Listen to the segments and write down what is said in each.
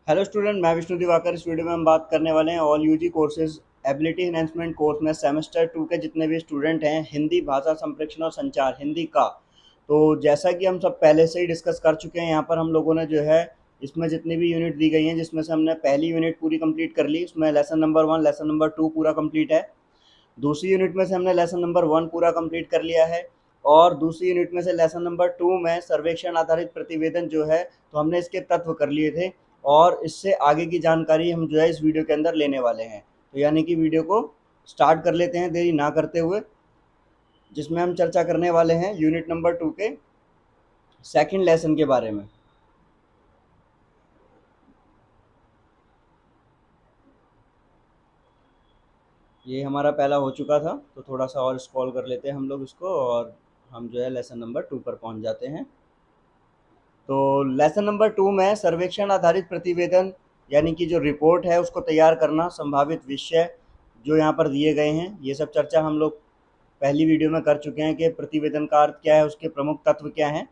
Hello student, मैं विष्णु दिवाकर। इस video में हम बात करने वाले हैं all UG courses ability enhancement course में सेमेस्टर 2 के जितने भी स्टूडेंट हैं, हिंदी भाषा संप्रेक्षण और संचार हिंदी का। तो जैसा कि हम सब पहले से ही डिस्कस कर चुके हैं, यहाँ पर हम लोगों ने जो है इसमें जितनी भी यूनिट दी गई हैं, जिसमें से हमने पहली यूनिट पूरी कंप्लीट कर ली। उसमें लेसन नंबर 1 लेसन नंबर 2 पूरा कंप्लीट है। दूसरी यूनिट में से हमने लेसन नंबर 1 पूरा कंप्लीट कर लिया है। और दूसरी यूनिट में से लेसन नंबर 2 में सर्वेक्षण आधारित प्रतिवेदन जो है, तो हमने इसके तत्व कर लिए थे। और इससे आगे की जानकारी हम जो है इस वीडियो के अंदर लेने वाले हैं। तो यानी कि वीडियो को स्टार्ट कर लेते हैं देरी ना करते हुए, जिसमें हम चर्चा करने वाले हैं यूनिट नंबर 2 के सेकंड लेसन के बारे में। ये हमारा पहला हो चुका था, तो थोड़ा सा और स्क्रॉल कर लेते हैं हम लोग इसको, और हम जो है लेसन नंबर 2 पर पहुंच जाते हैं। तो लेसन नंबर 2 में सर्वेक्षण आधारित प्रतिवेदन यानी कि जो रिपोर्ट है उसको तैयार करना, संभावित विषय जो यहाँ पर दिए गए हैं, ये सब चर्चा हम लोग पहली वीडियो में कर चुके हैं कि प्रतिवेदन का अर्थ क्या है, उसके प्रमुख तत्व क्या हैं।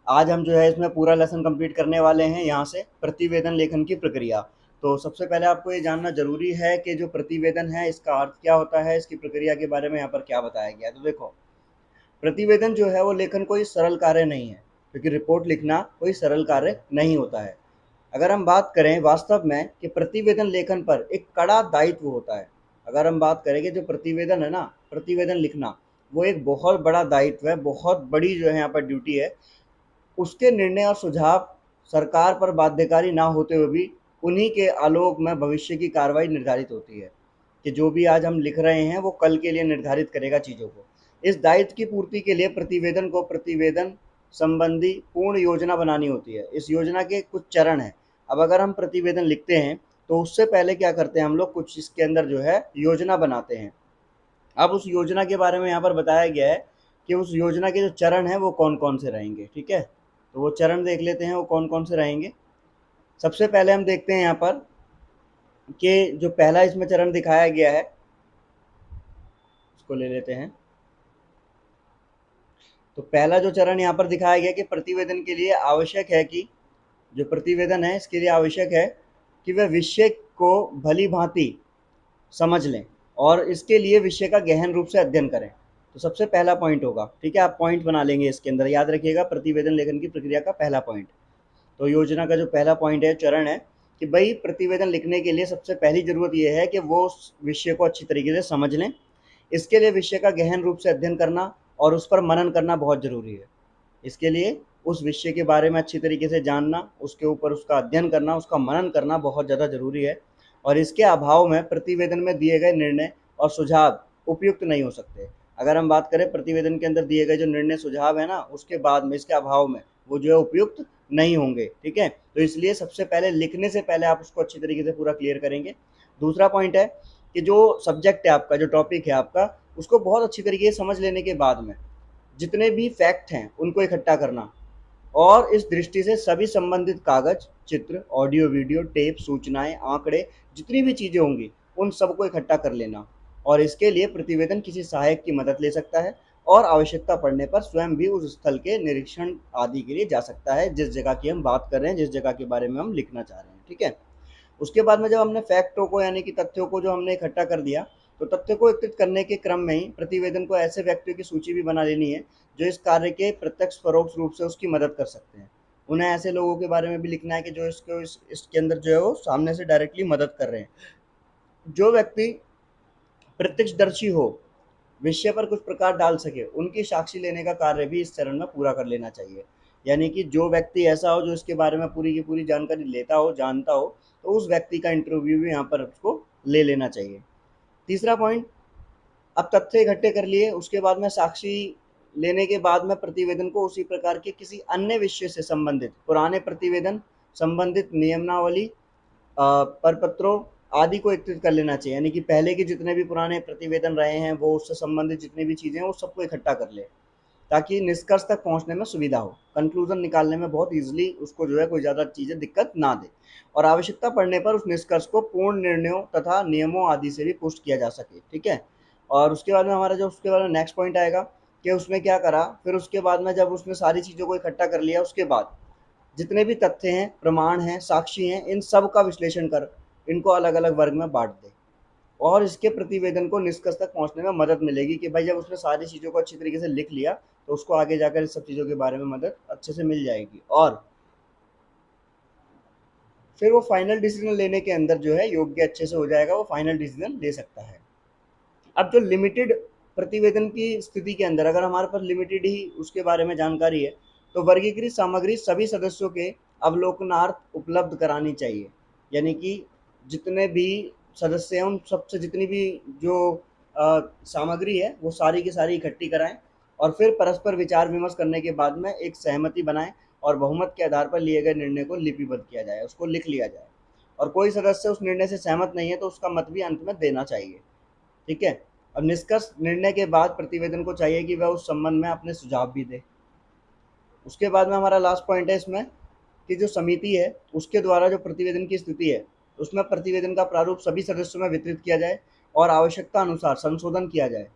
आज हम जो है इसमें पूरा लेसन कंप्लीट करने वाले हैं। यहाँ से प्रतिवेदन लेखन की प्रक्रिया। तो सबसे पहले आपको ये जानना जरूरी है कि जो प्रतिवेदन है इसका अर्थ क्या होता है, इसकी प्रक्रिया के बारे में यहाँ पर क्या बताया गया है। तो देखो, प्रतिवेदन जो है वो लेखन कोई सरल कार्य नहीं है, क्योंकि रिपोर्ट लिखना कोई सरल कार्य नहीं होता है। अगर हम बात करें वास्तव में कि प्रतिवेदन लेखन पर एक कड़ा दायित्व होता है। अगर हम बात करें कि जो प्रतिवेदन है ना, प्रतिवेदन लिखना वो एक बहुत बड़ा दायित्व है, बहुत बड़ी जो है यहाँ पर ड्यूटी है। उसके निर्णय और सुझाव सरकार पर बाध्यकारी ना होते हुए भी उन्हीं के आलोक में भविष्य की कार्रवाई निर्धारित होती है, कि जो भी आज हम लिख रहे हैं वो कल के लिए निर्धारित करेगा चीज़ों को। इस दायित्व की पूर्ति के लिए प्रतिवेदन को प्रतिवेदन संबंधी पूर्ण योजना बनानी होती है। इस योजना के कुछ चरण हैं। अब अगर हम प्रतिवेदन लिखते हैं तो उससे पहले क्या करते हैं हम लोग, कुछ इसके अंदर जो है योजना बनाते हैं। अब उस योजना के बारे में यहाँ पर बताया गया है कि उस योजना के जो चरण हैं वो कौन कौन से रहेंगे। ठीक है, तो वो चरण देख लेते हैं वो कौन कौन से रहेंगे। सबसे पहले हम देखते हैं यहाँ पर कि जो पहला इसमें चरण दिखाया गया है उसको ले लेते हैं। तो पहला जो चरण यहाँ पर दिखाया गया कि प्रतिवेदन के लिए आवश्यक है कि जो प्रतिवेदन है इसके लिए आवश्यक है कि वह विषय को भली भांति समझ लें और इसके लिए विषय का गहन रूप से अध्ययन करें। तो सबसे पहला पॉइंट होगा। ठीक है, आप पॉइंट बना लेंगे इसके अंदर, याद रखिएगा प्रतिवेदन लेखन की प्रक्रिया का पहला पॉइंट। तो योजना का जो पहला पॉइंट है, चरण है, कि भाई प्रतिवेदन लिखने के लिए सबसे पहली ज़रूरत यह है कि वो उस विषय को अच्छी तरीके से समझ लें। इसके लिए विषय का गहन रूप से अध्ययन करना और उस पर मनन करना बहुत ज़रूरी है। इसके लिए उस विषय के बारे में अच्छी तरीके से जानना, उसके ऊपर उसका अध्ययन करना, उसका मनन करना बहुत ज़्यादा ज़रूरी है। और इसके अभाव में प्रतिवेदन में दिए गए निर्णय और सुझाव उपयुक्त नहीं हो सकते। अगर हम बात करें प्रतिवेदन के अंदर दिए गए जो निर्णय सुझाव है ना, उसके बाद में, इसके अभाव में वो जो है उपयुक्त नहीं होंगे। ठीक है, तो इसलिए सबसे पहले लिखने से पहले आप उसको अच्छी तरीके से पूरा क्लियर करेंगे। दूसरा पॉइंट है कि जो सब्जेक्ट है आपका, जो टॉपिक है आपका, उसको बहुत अच्छी तरीके से समझ लेने के बाद में जितने भी फैक्ट हैं उनको इकट्ठा करना। और इस दृष्टि से सभी संबंधित कागज, चित्र, ऑडियो, वीडियो, टेप, सूचनाएं, आंकड़े, जितनी भी चीज़ें होंगी उन सबको इकट्ठा कर लेना। और इसके लिए प्रतिवेदन किसी सहायक की मदद ले सकता है और आवश्यकता पड़ने पर स्वयं भी उस स्थल के निरीक्षण आदि के लिए जा सकता है, जिस जगह की हम बात कर रहे हैं, जिस जगह के बारे में हम लिखना चाह रहे हैं। ठीक है, उसके बाद में जब हमने फैक्टों को यानी कि तथ्यों को जो हमने इकट्ठा कर दिया, तो तथ्यों को एकत्रित करने के क्रम में ही प्रतिवेदन को ऐसे व्यक्तियों की सूची भी बना लेनी है जो इस कार्य के प्रत्यक्ष परोक्ष रूप से उसकी मदद कर सकते हैं। उन्हें ऐसे लोगों के बारे में भी लिखना है कि जो इसके अंदर जो है वो सामने से डायरेक्टली मदद कर रहे हैं। जो व्यक्ति प्रत्यक्षदर्शी हो, विषय पर कुछ प्रकाश डाल सके, उनकी साक्षी लेने का कार्य भी इस चरण में पूरा कर लेना चाहिए। यानी कि जो व्यक्ति ऐसा हो जो इसके बारे में पूरी की पूरी जानकारी लेता हो, जानता हो, तो उस व्यक्ति का इंटरव्यू भी यहाँ पर उसको ले लेना चाहिए। तीसरा पॉइंट, अब तथ्य इकट्ठे कर लिए, उसके बाद में साक्षी लेने के बाद में प्रतिवेदन को उसी प्रकार के किसी अन्य विषय से संबंधित पुराने प्रतिवेदन, संबंधित नियमावली, प्रपत्रों आदि को एकत्रित कर लेना चाहिए। यानी कि पहले के जितने भी पुराने प्रतिवेदन रहे हैं वो उससे संबंधित जितनी भी चीज़ें हैं वो सबको इकट्ठा कर ले, ताकि निष्कर्ष तक पहुंचने में सुविधा हो, कंक्लूजन निकालने में बहुत ईजिली उसको जो है कोई ज़्यादा चीज़ें दिक्कत ना दे। और आवश्यकता पड़ने पर उस निष्कर्ष को पूर्ण निर्णयों तथा नियमों आदि से भी पुष्ट किया जा सके। ठीक है, और उसके बाद में हमारा जो उसके बाद में नेक्स्ट पॉइंट आएगा कि उसने क्या करा। फिर उसके बाद में जब उसने सारी चीज़ों को इकट्ठा कर लिया, उसके बाद जितने भी तथ्य हैं, प्रमाण हैं, साक्षी हैं, इन सब का विश्लेषण कर इनको अलग अलग वर्ग में बांट दे, और इसके प्रतिवेदन को निष्कर्ष तक पहुंचने में मदद मिलेगी कि भाई जब उसने सारी चीज़ों को अच्छी तरीके से लिख लिया तो उसको आगे जाकर इस सब चीज़ों के बारे में मदद अच्छे से मिल जाएगी, और फिर वो फाइनल डिसीजन लेने के अंदर जो है योग्य अच्छे से हो जाएगा, वो फाइनल डिसीजन ले सकता है। अब जो लिमिटेड प्रतिवेदन की स्थिति के अंदर अगर हमारे पास लिमिटेड ही उसके बारे में जानकारी है, तो वर्गीकृत सामग्री सभी सदस्यों के अवलोकनार्थ उपलब्ध करानी चाहिए। यानी कि जितने भी सदस्य हैं उन सबसे जितनी भी जो सामग्री है वो सारी की सारी इकट्ठी कराएं, और फिर परस्पर विचार विमर्श करने के बाद में एक सहमति बनाएं, और बहुमत के आधार पर लिए गए निर्णय को लिपिबद्ध किया जाए, उसको लिख लिया जाए, और कोई सदस्य उस निर्णय से सहमत नहीं है तो उसका मत भी अंत में देना चाहिए। ठीक है। अब निष्कर्ष निर्णय के बाद प्रतिवेदन को चाहिए कि वह उस संबंध में अपने सुझाव भी दे। उसके बाद में हमारा लास्ट पॉइंट है इसमें कि जो समिति है उसके द्वारा जो प्रतिवेदन की स्थिति है उसमें प्रतिवेदन का प्रारूप सभी सदस्यों में वितरित किया जाए और आवश्यकता अनुसार संशोधन किया जाए।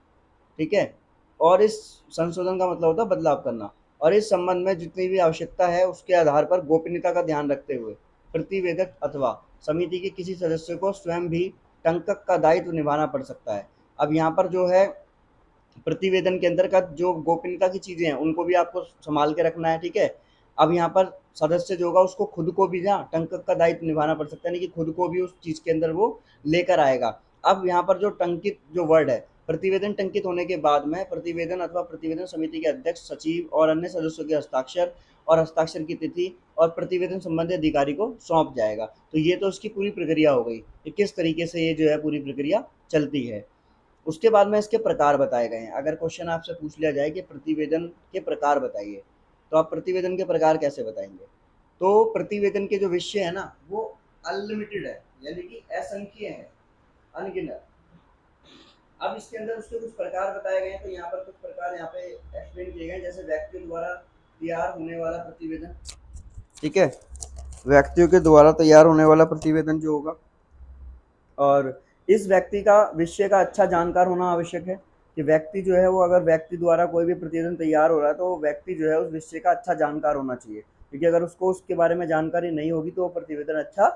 ठीक है। और इस संशोधन का मतलब होता है बदलाव करना, और इस संबंध में जितनी भी आवश्यकता है उसके आधार पर गोपनीयता का ध्यान रखते हुए प्रतिवेदक अथवा समिति के किसी सदस्य को स्वयं भी टंकक का दायित्व निभाना पड़ सकता है। अब यहाँ पर जो है प्रतिवेदन के अंतर्गत जो गोपनीयता की चीज़ें हैं उनको भी आपको संभाल के रखना है। ठीक है। अब यहाँ पर सदस्य जो होगा उसको खुद को भी ना टंकक का दायित्व निभाना पड़ सकता है, यानी कि खुद को भी उस चीज़ के अंदर वो लेकर आएगा। अब यहाँ पर जो टंकित जो वर्ड है, प्रतिवेदन टंकित होने के बाद में प्रतिवेदन अथवा प्रतिवेदन समिति के अध्यक्ष, सचिव और अन्य सदस्यों के हस्ताक्षर और हस्ताक्षर की तिथि और प्रतिवेदन संबंधी अधिकारी को सौंप जाएगा। तो ये तो उसकी पूरी प्रक्रिया हो गई कि किस तरीके से ये जो है पूरी प्रक्रिया चलती है। उसके बाद में इसके प्रकार बताए गए हैं। अगर क्वेश्चन आपसे पूछ लिया जाए कि प्रतिवेदन के प्रकार बताइए, तो आप प्रतिवेदन के प्रकार कैसे बताएंगे? तो प्रतिवेदन के जो विषय है ना वो अनलिमिटेड है, यानी कि असंख्य है, अनगिनत। अब इसके अंदर उसके कुछ प्रकार बताए गए हैं, तो यहाँ पर कुछ प्रकार यहाँ पे एक्सप्लेन किए गए, जैसे व्यक्तियों द्वारा तैयार होने वाला प्रतिवेदन। ठीक है। व्यक्तियों के द्वारा तैयार होने वाला प्रतिवेदन जो होगा, और इस व्यक्ति का विषय का अच्छा जानकार होना आवश्यक है कि व्यक्ति जो है वो अगर व्यक्ति द्वारा कोई भी प्रतिवेदन तैयार हो रहा है तो वो व्यक्ति जो है उस विषय का अच्छा जानकार होना चाहिए, क्योंकि अगर उसको उसके बारे में जानकारी नहीं होगी तो वो प्रतिवेदन अच्छा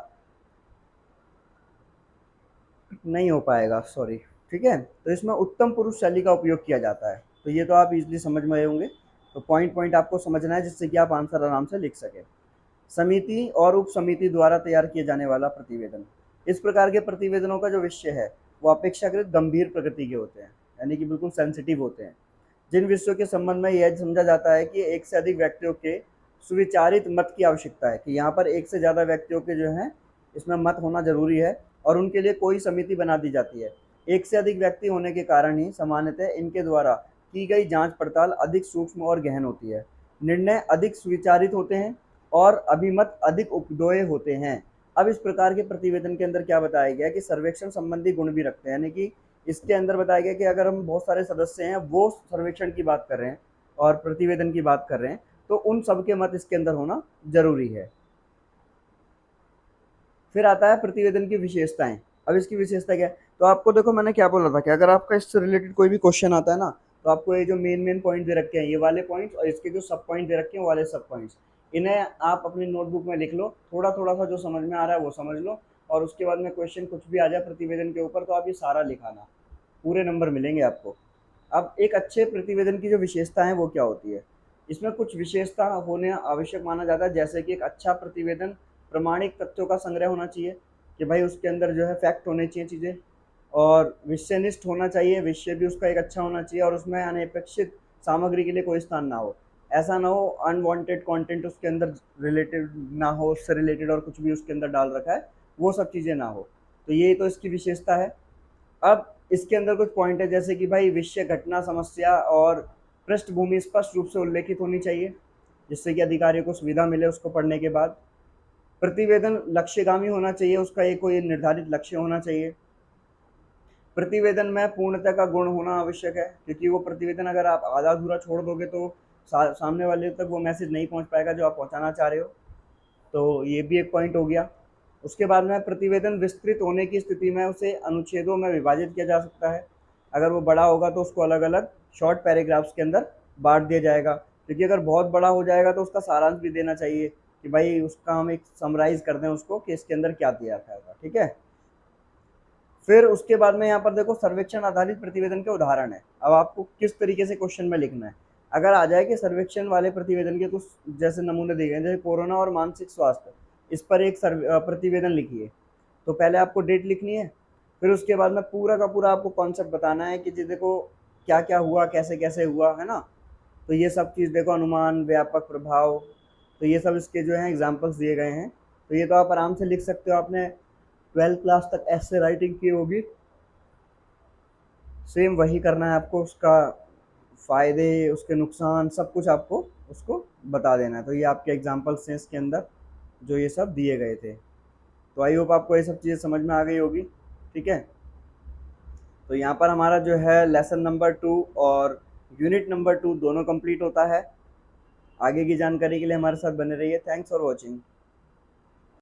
नहीं हो पाएगा। सॉरी। ठीक है। तो इसमें उत्तम पुरुष शैली का उपयोग किया जाता है, तो ये तो आप इजीली समझ में आए होंगे। तो पॉइंट पॉइंट आपको समझना है जिससे कि आप आंसर आराम से लिख सकें। समिति और उप समिति द्वारा तैयार किए जाने वाला प्रतिवेदन। इस प्रकार के प्रतिवेदनों का जो विषय है वो अपेक्षाकृत गंभीर प्रकृति के होते हैं, यानी कि बिल्कुल सेंसिटिव होते हैं। जिन विषयों के संबंध में यह समझा जाता है कि एक से अधिक व्यक्तियों के सुविचारित मत की आवश्यकता है, कि यहाँ पर एक से ज़्यादा व्यक्तियों के जो हैं इसमें मत होना जरूरी है, और उनके लिए कोई समिति बना दी जाती है। एक से अधिक व्यक्ति होने के कारण ही सामान्यतः इनके द्वारा की गई जांच पड़ताल अधिक सूक्ष्म और गहन होती है, निर्णय अधिक सुविचारित होते हैं और अभिमत अधिक उपदोय होते हैं। अब इस प्रकार के प्रतिवेदन के अंदर क्या बताया गया कि सर्वेक्षण संबंधी गुण भी रखते हैं, यानी कि इसके अंदर बताया गया कि अगर हम बहुत सारे सदस्य हैं वो सर्वेक्षण की बात कर रहे हैं और प्रतिवेदन की बात कर रहे हैं तो उन सबके मत इसके अंदर होना जरूरी है। फिर आता है प्रतिवेदन की विशेषताएं। अब इसकी विशेषता क्या है? तो आपको देखो मैंने क्या बोला था कि अगर आपका इससे रिलेटेड कोई भी क्वेश्चन आता है ना, तो आपको ये जो मेन मेन पॉइंट दे रखे हैं ये वाले पॉइंट्स, और इसके जो सब पॉइंट दे रखे हैं वो वाले सब पॉइंट्स, इन्हें आप अपनी नोटबुक में लिख लो, थोड़ा थोड़ा सा जो समझ में आ रहा है वो समझ लो, और उसके बाद में क्वेश्चन कुछ भी आ जाए प्रतिवेदन के ऊपर तो आप ये सारा लिखाना, पूरे नंबर मिलेंगे आपको। अब एक अच्छे प्रतिवेदन की जो विशेषता है वो क्या होती है? इसमें कुछ विशेषता होने आवश्यक माना जाता है, जैसे कि एक अच्छा प्रतिवेदन प्रमाणिक तथ्यों का संग्रह होना चाहिए, कि भाई उसके अंदर जो है फैक्ट होने चाहिए चीज़ें, और विषयनिष्ठ होना चाहिए, विषय भी उसका एक अच्छा होना चाहिए, और उसमें अनपेक्षित सामग्री के लिए कोई स्थान ना हो। ऐसा ना हो अनवांटेड कंटेंट उसके अंदर रिलेटेड ना हो, उससे रिलेटेड और कुछ भी उसके अंदर डाल रखा है वो सब चीज़ें ना हो। तो ये तो इसकी विशेषता है। अब इसके अंदर कुछ पॉइंट है, जैसे कि भाई विषय, घटना, समस्या और पृष्ठभूमि स्पष्ट रूप से उल्लेखित होनी चाहिए, जिससे कि अधिकारियों को सुविधा मिले उसको पढ़ने के बाद। प्रतिवेदन लक्ष्यगामी होना चाहिए, उसका एक कोई निर्धारित लक्ष्य होना चाहिए। प्रतिवेदन में पूर्णता का गुण होना आवश्यक है, क्योंकि वो प्रतिवेदन अगर आप आधा अधूरा छोड़ दोगे तो सामने वाले तक वो मैसेज नहीं पहुंच पाएगा जो आप पहुंचाना चाह रहे हो। तो ये भी एक पॉइंट हो गया। उसके बाद में प्रतिवेदन विस्तृत होने की स्थिति में उसे अनुच्छेदों में विभाजित किया जा सकता है। अगर वो बड़ा होगा तो उसको अलग अलग शॉर्ट पैराग्राफ्स के अंदर बांट दिया जाएगा, क्योंकि अगर बहुत बड़ा हो जाएगा तो उसका सारांश भी देना चाहिए, कि भाई उसका हम एक समराइज़ कर दें उसको कि इसके अंदर क्या दिया था, ठीक है? फिर उसके बाद में यहाँ पर देखो सर्वेक्षण आधारित प्रतिवेदन के उदाहरण है। अब आपको किस तरीके से क्वेश्चन में लिखना है। अगर आ जाए कि सर्वेक्षण वाले प्रतिवेदन के कुछ जैसे नमूने दिए गए, जैसे कोरोना और मानसिक स्वास्थ्य, इस पर एक प्रतिवेदन लिखिए। तो पहले आपको डेट लिखनी है, फिर उसके बाद में पूरा का पूरा आपको कॉन्सेप्ट बताना है कि जी देखो क्या क्या हुआ, कैसे कैसे हुआ, है ना? तो ये सब चीज़ देखो, अनुमान, व्यापक प्रभाव, तो ये सब इसके जो हैं एग्जाम्पल्स दिए गए हैं। तो ये तो आप आराम से लिख सकते हो, आपने 12th क्लास तक ऐसे राइटिंग की होगी। सेम वही करना है आपको, उसका फ़ायदे, उसके नुकसान, सब कुछ आपको उसको बता देना है। तो ये आपके एग्जाम्पल्स हैं इसके अंदर जो ये सब दिए गए थे। तो आई होप आपको ये सब चीज़ें समझ में आ गई होगी, ठीक है? तो यहाँ पर हमारा जो है लेसन नंबर 2 और यूनिट नंबर 2 दोनों कंप्लीट होता है। आगे की जानकारी के लिए हमारे साथ बने रहिए। Thanks for watching.